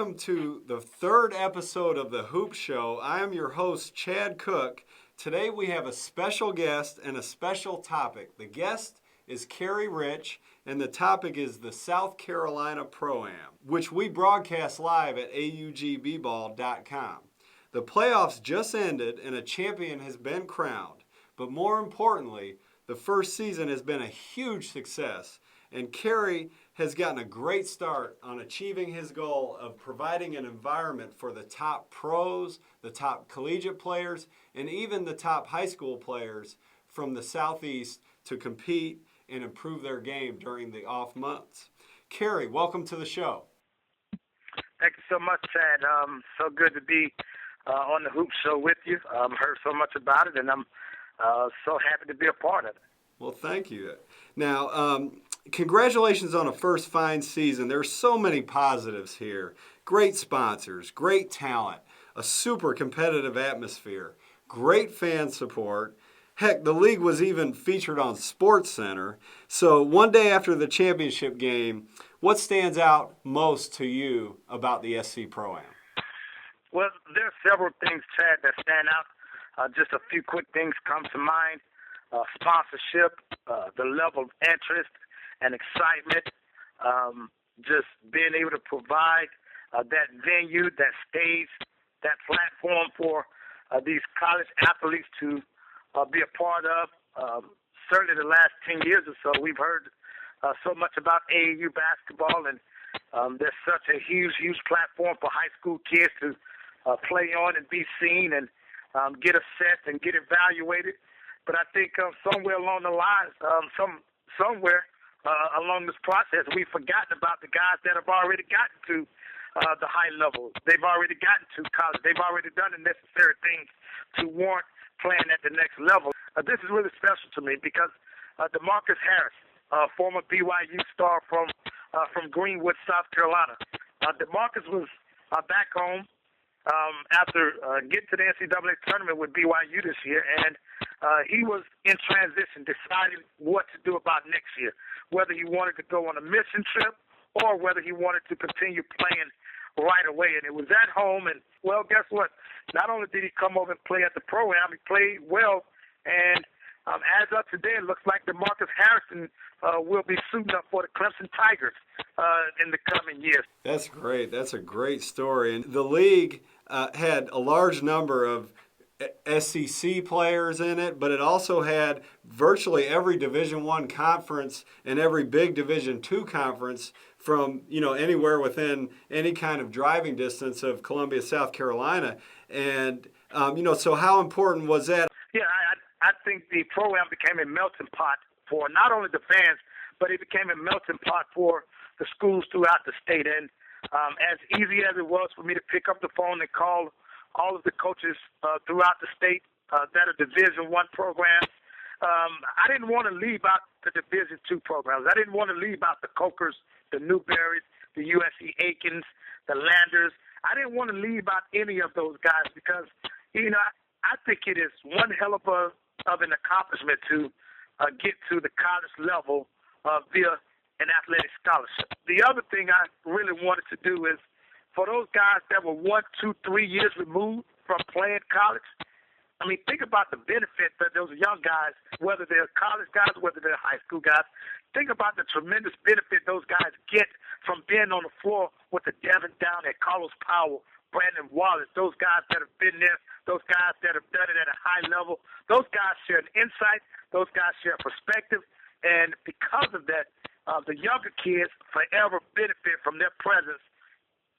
welcome to the third episode of The Hoop Show. I am your host, Chad Cook. Today we have a special guest and a special topic. The guest is Carrie Rich, and the topic is the South Carolina ProAm, which we broadcast live at augball.com. The playoffs just ended and a champion has been crowned, but more importantly, the first season has been a huge success, and Carrie has gotten a great start on achieving his goal of providing an environment for the top pros, the top collegiate players, and even the top high school players from the Southeast to compete and improve their game during the off months. Carrie, welcome to the show. Thank you so much, Chad. So good to be on the Hoop Show with you. Heard so much about it, and I'm so happy to be a part of it. Well, thank you. Now, congratulations on a first fine season. There's so many positives here. Great sponsors, great talent, a super competitive atmosphere, great fan support. Heck, the league was even featured on SportsCenter. So one day after the championship game, what stands out most to you about the SC Pro-Am? Well, there are several things, Chad, that stand out. Just a few quick things come to mind. Sponsorship, the level of interest and excitement, just being able to provide that venue, that stage, that platform for these college athletes to be a part of. Certainly the last 10 years or so, we've heard so much about AAU basketball, and there's such a huge, huge platform for high school kids to play on and be seen and get assessed and get evaluated. But I think somewhere along the lines, somewhere along this process, we've forgotten about the guys that have already gotten to the high level. They've already gotten to college. They've already done the necessary things to warrant playing at the next level. This is really special to me because DeMarcus Harris, former BYU star from Greenwood, South Carolina. DeMarcus was back home after getting to the NCAA tournament with BYU this year, and he was in transition, deciding what to do about next year, whether he wanted to go on a mission trip or whether he wanted to continue playing right away. And it was at home, and, well, guess what? Not only did he come over and play at the Pro-Am, he played well, and as of today, it looks like DeMarcus Harrison will be suiting up for the Clemson Tigers in the coming years. That's great. That's a great story. And the league had a large number of SEC players in it, but it also had virtually every Division I conference and every big Division II conference from, anywhere within any kind of driving distance of Columbia, South Carolina. And, so how important was that? Yeah, I think the Pro-Am became a melting pot for not only the fans, but it became a melting pot for the schools throughout the state. And as easy as it was for me to pick up the phone and call all of the coaches throughout the state that are Division I programs, I didn't want to leave out the Division II programs. I didn't want to leave out the Cokers, the Newberrys, the USC Aikens, the Landers. I didn't want to leave out any of those guys because, I think it is one hell of an accomplishment to get to the college level via an athletic scholarship. The other thing I really wanted to do is for those guys that were 1, 2, 3 years removed from playing college, I mean, think about the benefit that those young guys, whether they're college guys, whether they're high school guys, think about the tremendous benefit those guys get from being on the floor with the Devin Downey, Carlos Powell, Brandon Wallace, those guys that have been there, those guys that have done it at a high level. Those guys share an insight. Those guys share perspective. And because of that, the younger kids forever benefit from their presence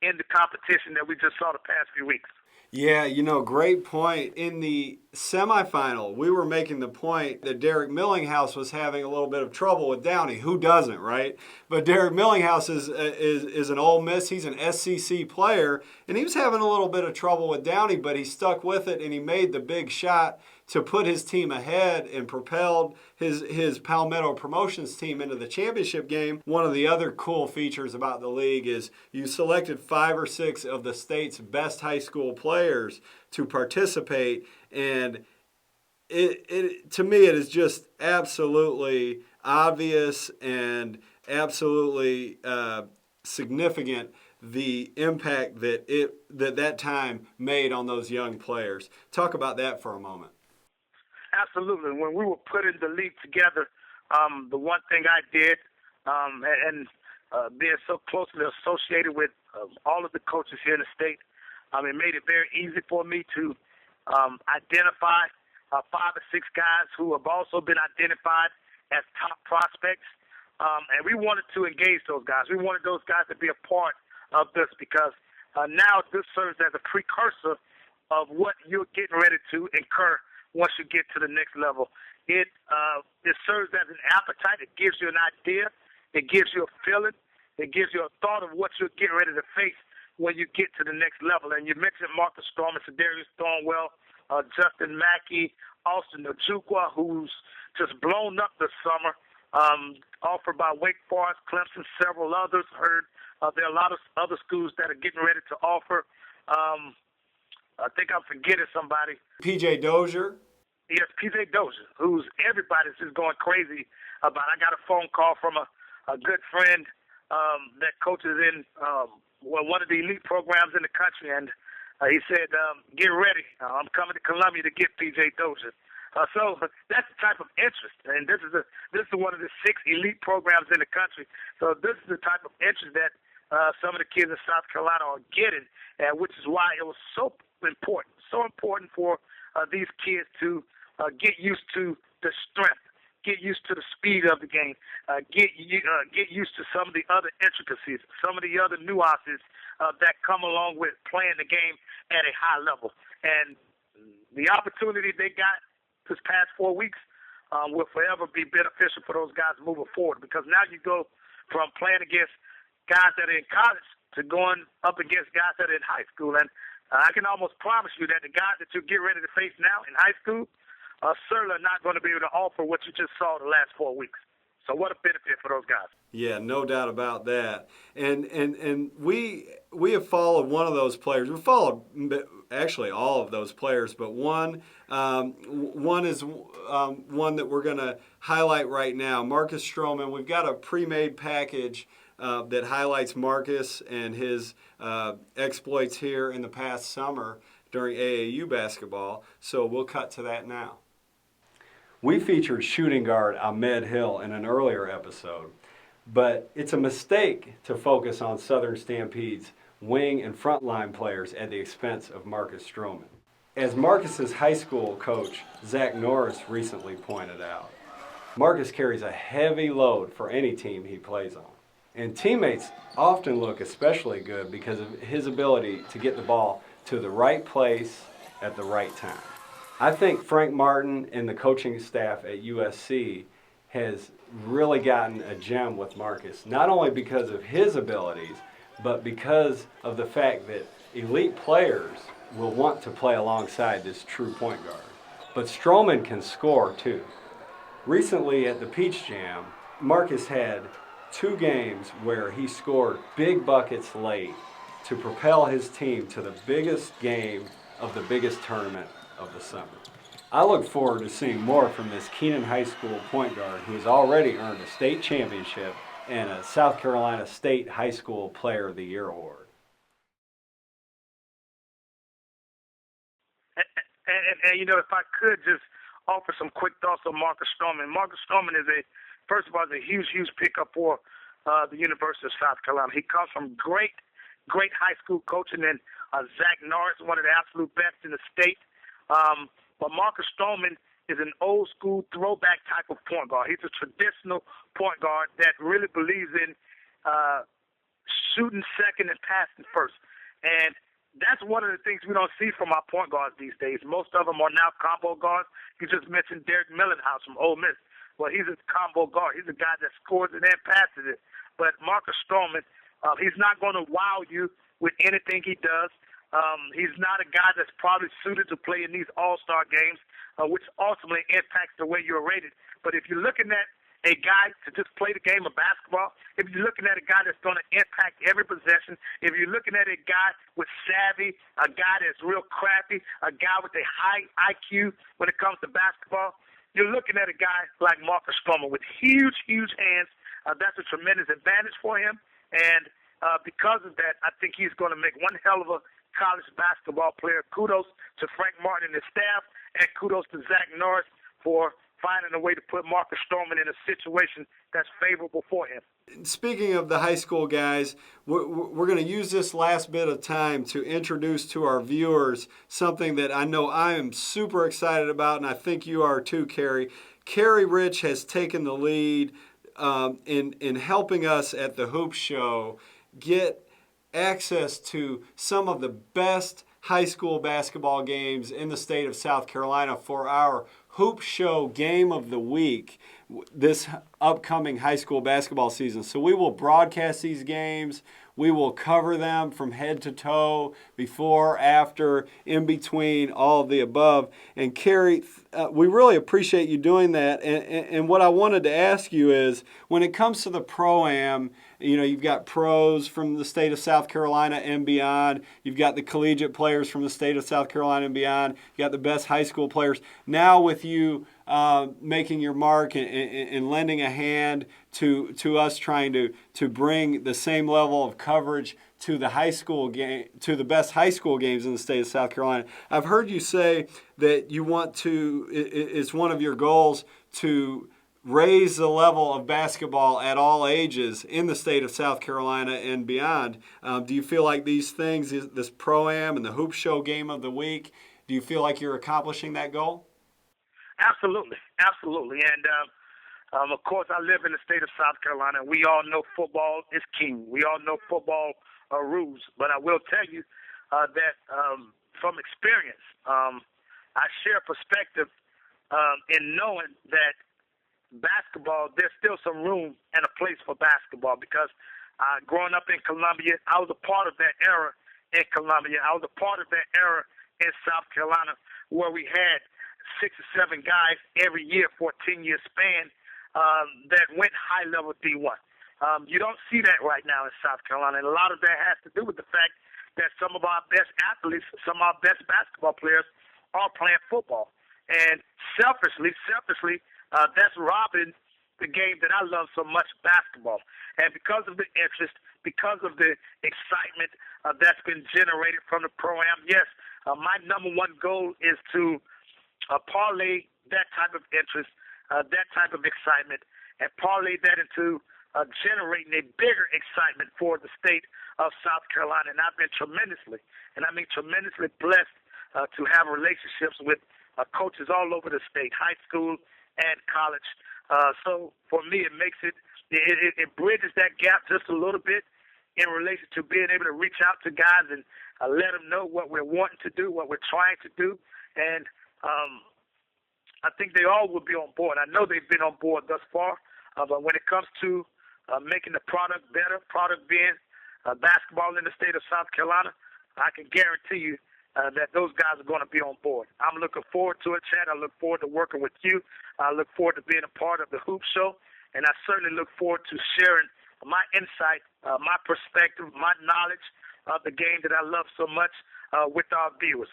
in the competition that we just saw the past few weeks. Yeah, great point. In the semifinal, we were making the point that Derek Millinghouse was having a little bit of trouble with Downey. Who doesn't, right? But Derek Millinghouse is an Ole Miss. He's an SEC player, and he was having a little bit of trouble with Downey, but he stuck with it, and he made the big shot to put his team ahead and propelled his Palmetto Promotions team into the championship game. One of the other cool features about the league is you selected 5 or 6 of the state's best high school players to participate, and to me it is just absolutely obvious and absolutely significant the impact that time made on those young players. Talk about that for a moment. Absolutely. When we were putting the league together, the one thing I did, and being so closely associated with all of the coaches here in the state, it made it very easy for me to identify 5 or 6 guys who have also been identified as top prospects. And we wanted to engage those guys. We wanted those guys to be a part of this because now this serves as a precursor of what you're getting ready to incur once you get to the next level. It serves as an appetite. It gives you an idea. It gives you a feeling. It gives you a thought of what you're getting ready to face when you get to the next level. And you mentioned Marcus Stroman, Darius Thornwell, Justin Mackey, Austin Ojukwa, who's just blown up this summer, offered by Wake Forest, Clemson, several others. Heard there are a lot of other schools that are getting ready to offer. I think I'm forgetting somebody. P.J. Dozier. Yes, P.J. Dozier, who's everybody's just going crazy about. I got a phone call from a good friend that coaches in one of the elite programs in the country, and he said, get ready. I'm coming to Columbia to get P.J. Dozier. So that's the type of interest, and this is one of the 6 elite programs in the country. So this is the type of interest that some of the kids in South Carolina are getting, which is why it was so important for these kids to get used to the strength, get used to the speed of the game, get used to some of the other intricacies, some of the other nuances that come along with playing the game at a high level. And the opportunity they got this past 4 weeks will forever be beneficial for those guys moving forward, because now you go from playing against guys that are in college to going up against guys that are in high school. And I can almost promise you that the guys that you get ready to face now in high school certainly are not going to be able to offer what you just saw the last 4 weeks. So what a benefit for those guys. Yeah, no doubt about that. And we have followed one of those players. We followed actually all of those players, but one is one that we're going to highlight right now. Marcus Stroman. We've got a pre-made package that highlights Marcus and his exploits here in the past summer during AAU basketball. So we'll cut to that now. We featured shooting guard Ahmed Hill in an earlier episode, but it's a mistake to focus on Southern Stampede's wing and frontline players at the expense of Marcus Stroman. As Marcus's high school coach, Zach Norris, recently pointed out, Marcus carries a heavy load for any team he plays on. And teammates often look especially good because of his ability to get the ball to the right place at the right time. I think Frank Martin and the coaching staff at USC has really gotten a gem with Marcus, not only because of his abilities, but because of the fact that elite players will want to play alongside this true point guard. But Stroman can score too. Recently at the Peach Jam, Marcus had 2 games where he scored big buckets late to propel his team to the biggest game of the biggest tournament of the summer. I look forward to seeing more from this Keenan High School point guard who has already earned a state championship and a South Carolina State High School Player of the Year award. And you know, if I could just offer some quick thoughts on Marcus Stroman. Marcus Stroman is first of all, a huge pickup for the University of South Carolina. He comes from great high school coaching, and Zach Norris, one of the absolute best in the state. But Marcus Stroman is an old school throwback type of point guard. He's a traditional point guard that really believes in shooting second and passing first. And that's one of the things we don't see from our point guards these days. Most of them are now combo guards. You just mentioned Derek Millenhouse from Ole Miss. Well, he's a combo guard. He's a guy that scores it and passes it. But Marcus Stroman, he's not going to wow you with anything he does. He's not a guy that's probably suited to play in these all-star games, which ultimately impacts the way you're rated. But if you're looking at a guy to just play the game of basketball, if you're looking at a guy that's going to impact every possession, if you're looking at a guy with savvy, a guy that's real crafty, a guy with a high IQ when it comes to basketball, you're looking at a guy like Marcus Stroman with huge hands. That's a tremendous advantage for him. And because of that, I think he's going to make one hell of a college basketball player. Kudos to Frank Martin and his staff, and kudos to Zach Norris for finding a way to put Marcus Stroman in a situation that's favorable for him. Speaking of the high school guys, we're going to use this last bit of time to introduce to our viewers something that I know I am super excited about, and I think you are too, Carrie. Carrie Rich has taken the lead in helping us at the Hoop Show get access to some of the best high school basketball games in the state of South Carolina for our Hoop Show Game of the Week this upcoming high school basketball season. So we will broadcast these games. We will cover them from head to toe, before, after, in between, all of the above. And Carrie, we really appreciate you doing that. And what I wanted to ask you is, when it comes to the Pro-Am, you know, you've got pros from the state of South Carolina and beyond. You've got the collegiate players from the state of South Carolina and beyond. You've got the best high school players. Now with you making your mark and lending a hand to us trying to bring the same level of coverage to the high school game, to the best high school games in the state of South Carolina. I've heard you say that you want to, it's one of your goals to raise the level of basketball at all ages in the state of South Carolina and beyond. Do you feel like these things, this Pro-Am and the Hoop Show Game of the Week, do you feel like you're accomplishing that goal? Absolutely, absolutely. And, of course, I live in the state of South Carolina. We all know football is king. We all know football rules. But I will tell you that from experience, I share perspective in knowing that basketball, there's still some room and a place for basketball, because growing up in Columbia, I was a part of that era in Columbia. I was a part of that era in South Carolina, where we had 6 or 7 guys every year for a 10-year span that went high-level D1. You don't see that right now in South Carolina, and a lot of that has to do with the fact that some of our best athletes, some of our best basketball players are playing football. And selfishly, that's robbing the game that I love so much, basketball. And because of the interest, because of the excitement that's been generated from the Pro-Am, yes, my number one goal is to parlay that type of interest, that type of excitement, and parlay that into generating a bigger excitement for the state of South Carolina. And I've been tremendously, and I mean tremendously blessed to have relationships with coaches all over the state, high school and college. So for me, it makes it bridges that gap just a little bit in relation to being able to reach out to guys and let them know what we're wanting to do, what we're trying to do. And I think they all will be on board. I know they've been on board thus far, but when it comes to making the product better, product being basketball in the state of South Carolina, I can guarantee you that those guys are going to be on board. I'm looking forward to it, Chad. I look forward to working with you. I look forward to being a part of the Hoop Show, and I certainly look forward to sharing my insight, my perspective, my knowledge of the game that I love so much with our viewers.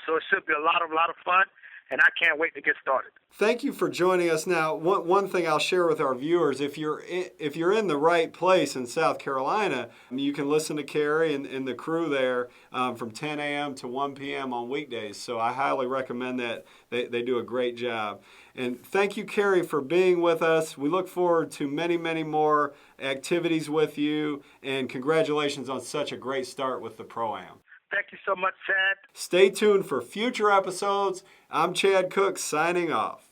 So it should be a lot of fun, and I can't wait to get started. Thank you for joining us. Now, one thing I'll share with our viewers, if you're in the right place in South Carolina, you can listen to Carrie and the crew there from 10 a.m. to 1 p.m. on weekdays. So I highly recommend that. They do a great job. And thank you, Carrie, for being with us. We look forward to many, many more activities with you, and congratulations on such a great start with the Pro-Am. Thank you so much, Chad. Stay tuned for future episodes. I'm Chad Cook, signing off.